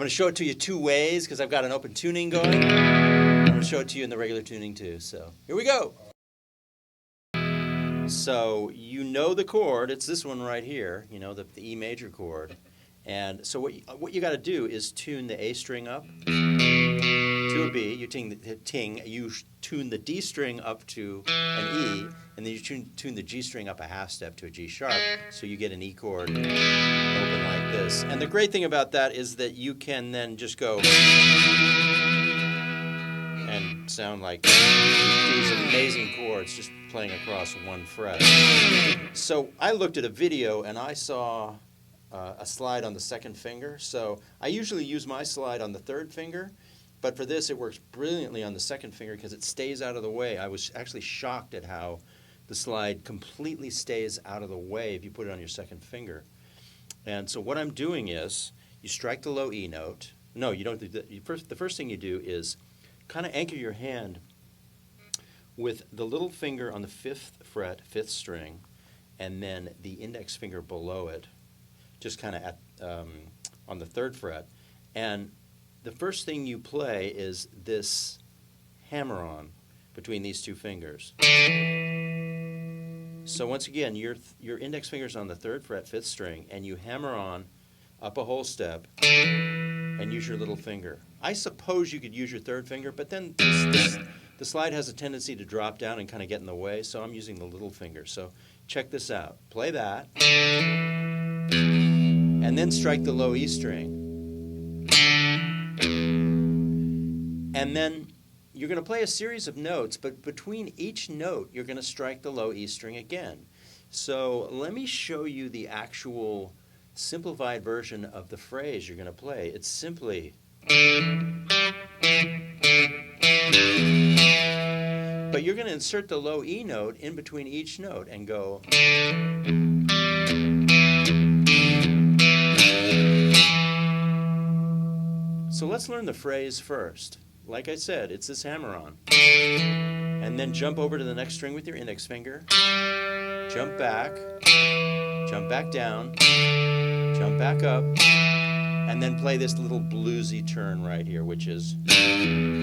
to show it to you two ways because I've got an open tuning going. I'm going to show it to you in the regular tuning too. So here we go. So you know the chord. It's this one right here, you know, the E major chord. And so what you got to do is tune the A string up to a B. You tune the D string up to an E, and then you tune the G string up a half step to a G sharp, so you get an E chord open like this. And the great thing about that is that you can then just go and sound like these amazing chords just playing across one fret. So I looked at a video and I saw a slide on the second finger. So I usually use my slide on the third finger, but for this it works brilliantly on the second finger because it stays out of the way. I was actually shocked at how the slide completely stays out of the way if you put it on your second finger. And so what I'm doing is you strike the low E note. No, you don't do that. The first thing you do is kind of anchor your hand with the little finger on the 5th fret, 5th string, and then the index finger below it, just kind of at on the 3rd fret. And the first thing you play is this hammer-on between these two fingers. So once again, your index finger's on the 3rd fret, 5th string, and you hammer on up a whole step and use your little finger. I suppose you could use your 3rd finger, but then the slide has a tendency to drop down and kind of get in the way, so I'm using the little finger. So check this out. Play that, and then strike the low E string. And then you're going to play a series of notes, but between each note, you're going to strike the low E string again. So let me show you the actual simplified version of the phrase you're going to play. It's simply... But you're going to insert the low E note in between each note and go... So let's learn the phrase first. Like I said, it's this hammer-on. And then jump over to the next string with your index finger. Jump back down, jump back up, and then play this little bluesy turn right here, which is...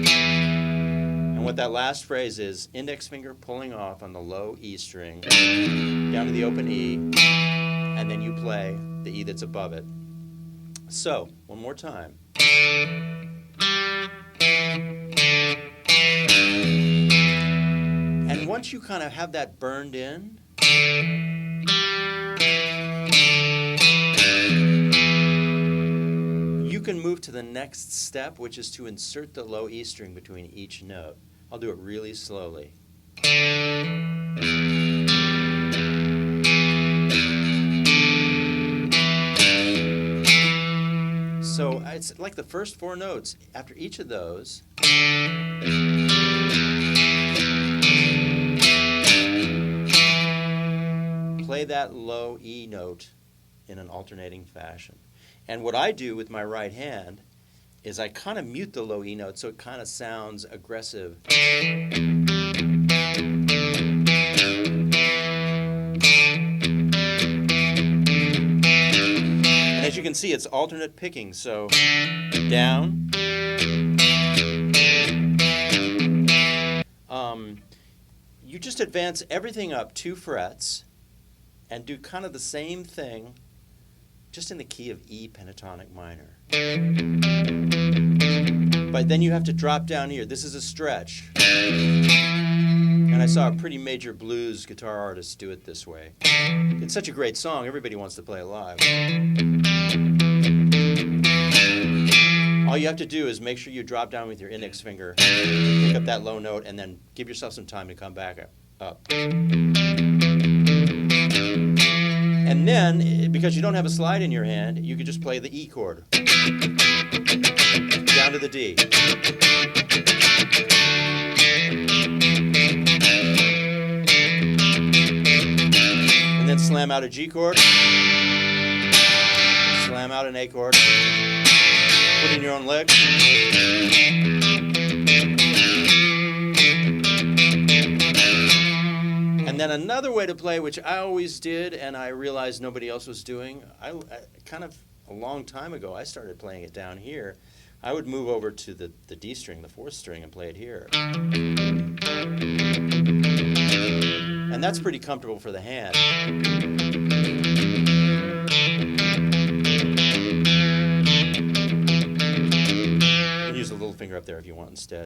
And what that last phrase is, index finger pulling off on the low E string, down to the open E, and then you play the E that's above it. So, one more time. And once you kind of have that burned in, you can move to the next step, which is to insert the low E string between each note. I'll do it really slowly. So it's like the first 4 notes. After each of those, play that low E note in an alternating fashion. And what I do with my right hand is I kind of mute the low E note so it kind of sounds aggressive. And as you can see, it's alternate picking, so down. You just advance everything up 2 frets and do kind of the same thing, just in the key of E pentatonic minor. But then you have to drop down here. This is a stretch. And I saw a pretty major blues guitar artist do it this way. It's such a great song, everybody wants to play it live. All you have to do is make sure you drop down with your index finger, pick up that low note, and then give yourself some time to come back up. And then, because you don't have a slide in your hand, you could just play the E chord. Down to the D. And then slam out a G chord. Slam out an A chord. Put in your own leg. And then another way to play, which I always did, and I realized nobody else was doing, I kind of a long time ago, I started playing it down here. I would move over to the D string, the fourth string, and play it here. And that's pretty comfortable for the hand. You can use the little finger up there if you want instead.